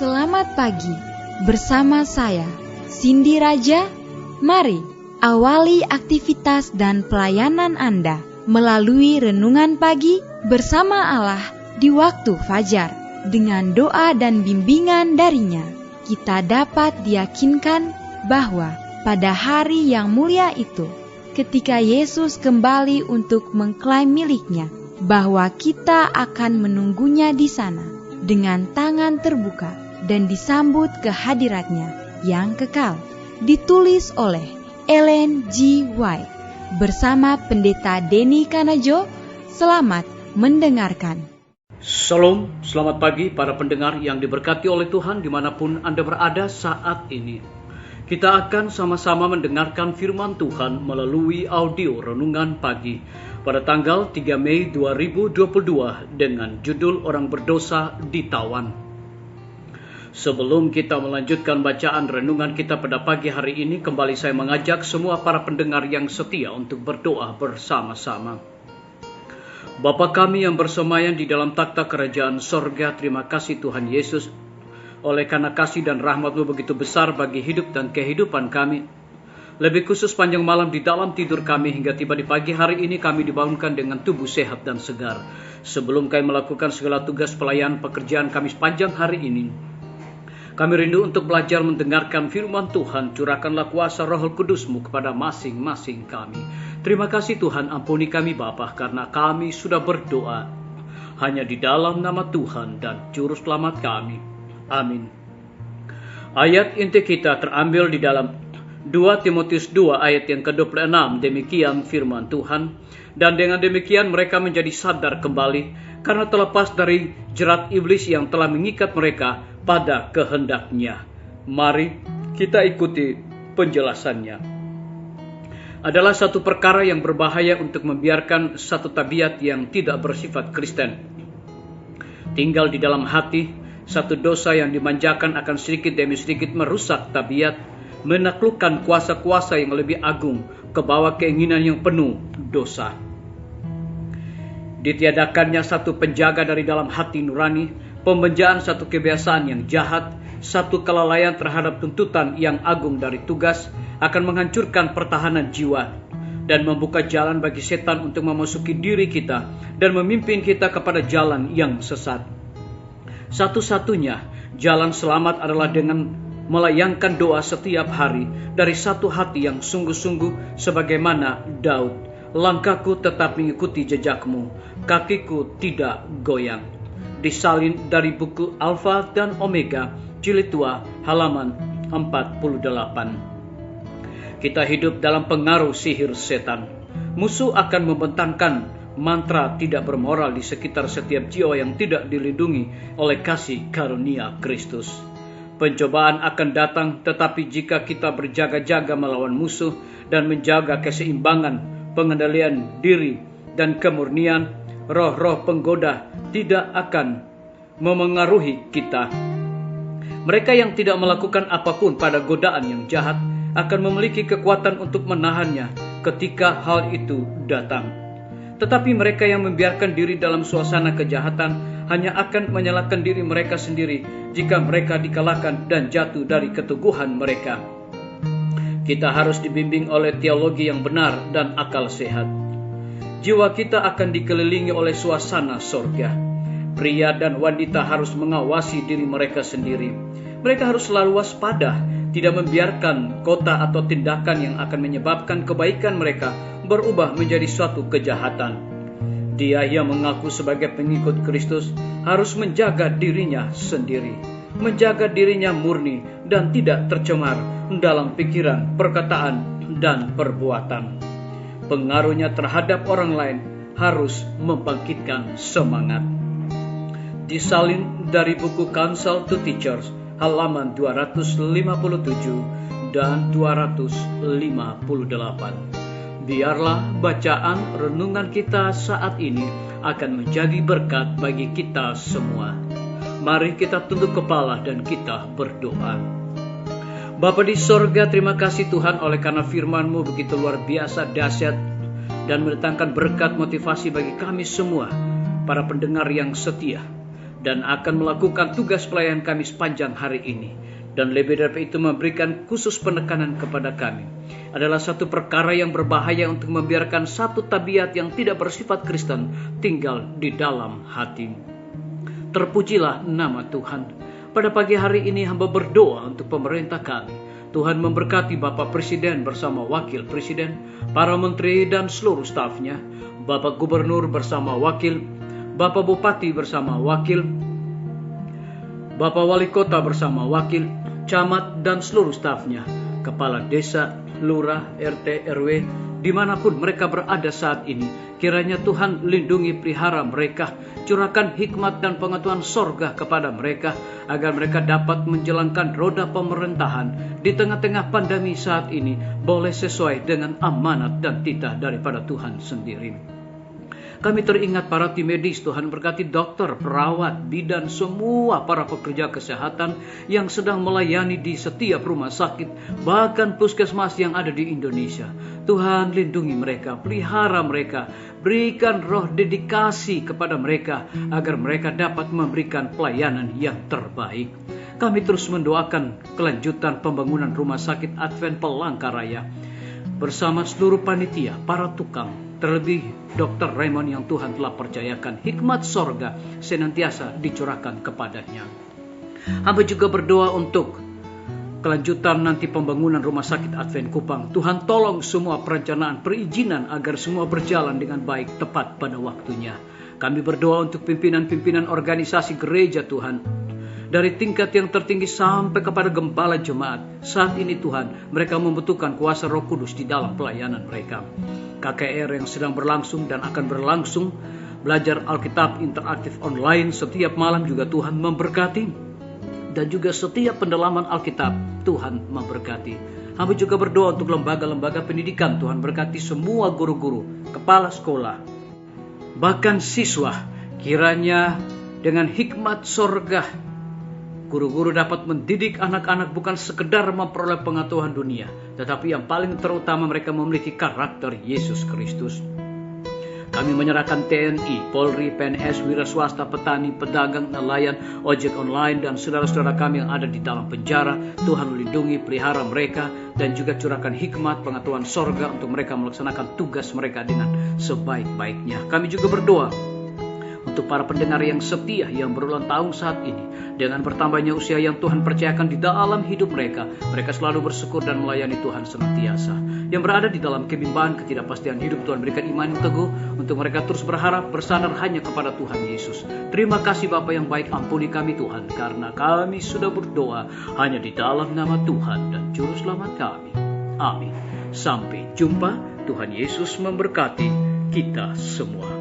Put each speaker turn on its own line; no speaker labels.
Selamat pagi, bersama saya, Cindy Raja. Mari awali aktivitas dan pelayanan Anda melalui renungan pagi bersama Allah di waktu fajar. Dengan doa dan bimbingan darinya, kita dapat diyakinkan bahwa pada hari yang mulia itu, ketika Yesus kembali untuk mengklaim miliknya, bahwa kita akan menunggunya di sana dengan tangan terbuka dan disambut ke hadiratnya yang kekal. Ditulis oleh Ellen G. White bersama Pendeta Denny Kanajo. Selamat mendengarkan.
Shalom, selamat pagi para pendengar yang diberkati oleh Tuhan dimanapun Anda berada saat ini. Kita akan sama-sama mendengarkan firman Tuhan melalui audio Renungan Pagi pada tanggal 3 Mei 2022 dengan judul Orang Berdosa Ditawan. Sebelum kita melanjutkan bacaan renungan kita pada pagi hari ini, kembali saya mengajak semua para pendengar yang setia untuk berdoa bersama-sama. Bapa kami yang bersemayam di dalam takhta kerajaan sorga, terima kasih Tuhan Yesus, oleh karena kasih dan rahmat-Mu begitu besar bagi hidup dan kehidupan kami. Lebih khusus panjang malam di dalam tidur kami hingga tiba di pagi hari ini kami dibangunkan dengan tubuh sehat dan segar. Sebelum kami melakukan segala tugas pelayanan pekerjaan kami sepanjang hari ini, kami rindu untuk belajar mendengarkan firman Tuhan. Curahkanlah kuasa Roh Kudus-Mu kepada masing-masing kami. Terima kasih Tuhan, ampuni kami Bapa, karena kami sudah berdoa hanya di dalam nama Tuhan dan Juru Selamat kami. Amin. Ayat inti kita terambil di dalam 2 Timotius 2 ayat yang ke-26. Demikian firman Tuhan. Dan dengan demikian mereka menjadi sadar kembali karena terlepas dari jerat iblis yang telah mengikat mereka pada kehendaknya. Mari kita ikuti penjelasannya. Adalah satu perkara yang berbahaya untuk membiarkan satu tabiat yang tidak bersifat Kristen tinggal di dalam hati. Satu dosa yang dimanjakan akan sedikit demi sedikit merusak tabiat, menaklukkan kuasa-kuasa yang lebih agung ke bawah keinginan yang penuh dosa. Ditiadakannya satu penjaga dari dalam hati nurani, pembenjaan satu kebiasaan yang jahat, satu kelalaian terhadap tuntutan yang agung dari tugas akan menghancurkan pertahanan jiwa dan membuka jalan bagi setan untuk memasuki diri kita dan memimpin kita kepada jalan yang sesat. Satu-satunya jalan selamat adalah dengan melayangkan doa setiap hari dari satu hati yang sungguh-sungguh sebagaimana Daud. Langkahku tetap mengikuti jejakmu, kakiku tidak goyang. Disalin dari buku Alfa dan Omega, jilid 2, halaman 48. Kita hidup dalam pengaruh sihir setan. Musuh akan membentangkan mantra tidak bermoral di sekitar setiap jiwa yang tidak dilindungi oleh kasih karunia Kristus. Pencobaan akan datang, tetapi jika kita berjaga-jaga melawan musuh dan menjaga keseimbangan, pengendalian diri dan kemurnian, roh-roh penggoda tidak akan memengaruhi kita. Mereka yang tidak melakukan apapun pada godaan yang jahat akan memiliki kekuatan untuk menahannya ketika hal itu datang. Tetapi mereka yang membiarkan diri dalam suasana kejahatan hanya akan menyalahkan diri mereka sendiri jika mereka dikalahkan dan jatuh dari keteguhan mereka. Kita harus dibimbing oleh teologi yang benar dan akal sehat. Jiwa kita akan dikelilingi oleh suasana sorga. Pria dan wanita harus mengawasi diri mereka sendiri. Mereka harus selalu waspada, tidak membiarkan kota atau tindakan yang akan menyebabkan kebaikan mereka berubah menjadi suatu kejahatan. Dia yang mengaku sebagai pengikut Kristus harus menjaga dirinya sendiri, menjaga dirinya murni dan tidak tercemar dalam pikiran, perkataan, dan perbuatan. Pengaruhnya terhadap orang lain harus membangkitkan semangat. Disalin dari buku Counsel to Teachers, halaman 257 dan 258. Biarlah bacaan renungan kita saat ini akan menjadi berkat bagi kita semua. Mari kita tunduk kepala dan kita berdoa. Bapa di sorga, terima kasih Tuhan oleh karena firman-Mu begitu luar biasa dahsyat dan mendatangkan berkat motivasi bagi kami semua, para pendengar yang setia. dan akan melakukan tugas pelayan kami sepanjang hari ini. Dan lebih dari itu memberikan khusus penekanan kepada kami. Adalah satu perkara yang berbahaya untuk membiarkan satu tabiat yang tidak bersifat Kristen tinggal di dalam hati. Terpujilah nama Tuhan. Pada pagi hari ini hamba berdoa untuk pemerintah kami. Tuhan memberkati Bapak Presiden bersama Wakil Presiden, para menteri dan seluruh stafnya, Bapak Gubernur bersama Wakil, Bapak Bupati bersama Wakil, Bapak Wali Kota bersama Wakil, Camat dan seluruh stafnya, Kepala Desa, Lurah, RT, RW, dimanapun mereka berada saat ini. Kiranya Tuhan lindungi pelihara mereka, curahkan hikmat dan pengetahuan sorga kepada mereka, agar mereka dapat menjalankan roda pemerintahan di tengah-tengah pandemi saat ini, boleh sesuai dengan amanat dan titah daripada Tuhan sendiri. Kami teringat para tim medis, Tuhan berkati dokter, perawat, bidan, semua para pekerja kesehatan yang sedang melayani di setiap rumah sakit, bahkan puskesmas yang ada di Indonesia. Tuhan lindungi mereka, pelihara mereka, berikan roh dedikasi kepada mereka, agar mereka dapat memberikan pelayanan yang terbaik. Kami terus mendoakan kelanjutan pembangunan rumah sakit Advent Palangkaraya, bersama seluruh panitia, para tukang, terlebih Dr. Raymond yang Tuhan telah percayakan hikmat sorga senantiasa dicurahkan kepadanya. Hamba juga berdoa untuk kelanjutan nanti pembangunan rumah sakit Advent Kupang. Tuhan tolong semua perencanaan perizinan agar semua berjalan dengan baik tepat pada waktunya. Kami berdoa untuk pimpinan-pimpinan organisasi gereja Tuhan, dari tingkat yang tertinggi sampai kepada gembala jemaat. Saat ini Tuhan, mereka membutuhkan kuasa Roh Kudus di dalam pelayanan mereka. KKR yang sedang berlangsung dan akan berlangsung, belajar Alkitab interaktif online setiap malam juga Tuhan memberkati. Dan juga setiap pendalaman Alkitab Tuhan memberkati. Hamba juga berdoa untuk lembaga-lembaga pendidikan. Tuhan berkati semua guru-guru, kepala sekolah, bahkan siswa. Kiranya dengan hikmat sorga, guru-guru dapat mendidik anak-anak bukan sekedar memperoleh pengetahuan dunia, tetapi yang paling terutama mereka memiliki karakter Yesus Kristus. Kami menyerahkan TNI, Polri, PNS, wira swasta, petani, pedagang, nelayan, ojek online, dan saudara-saudara kami yang ada di dalam penjara. Tuhan lindungi, pelihara mereka, dan juga curahkan hikmat, pengetahuan sorga untuk mereka melaksanakan tugas mereka dengan sebaik-baiknya. Kami juga berdoa untuk para pendengar yang setia yang berulang tahun saat ini. Dengan bertambahnya usia yang Tuhan percayakan di dalam hidup mereka, mereka selalu bersyukur dan melayani Tuhan senantiasa. Yang berada di dalam kebimbangan, ketidakpastian hidup, Tuhan berikan iman yang teguh untuk mereka terus berharap, bersandar hanya kepada Tuhan Yesus. Terima kasih Bapa yang baik, ampuni kami Tuhan, karena kami sudah berdoa hanya di dalam nama Tuhan dan Juru Selamat kami. Amin. Sampai jumpa. Tuhan Yesus memberkati kita semua.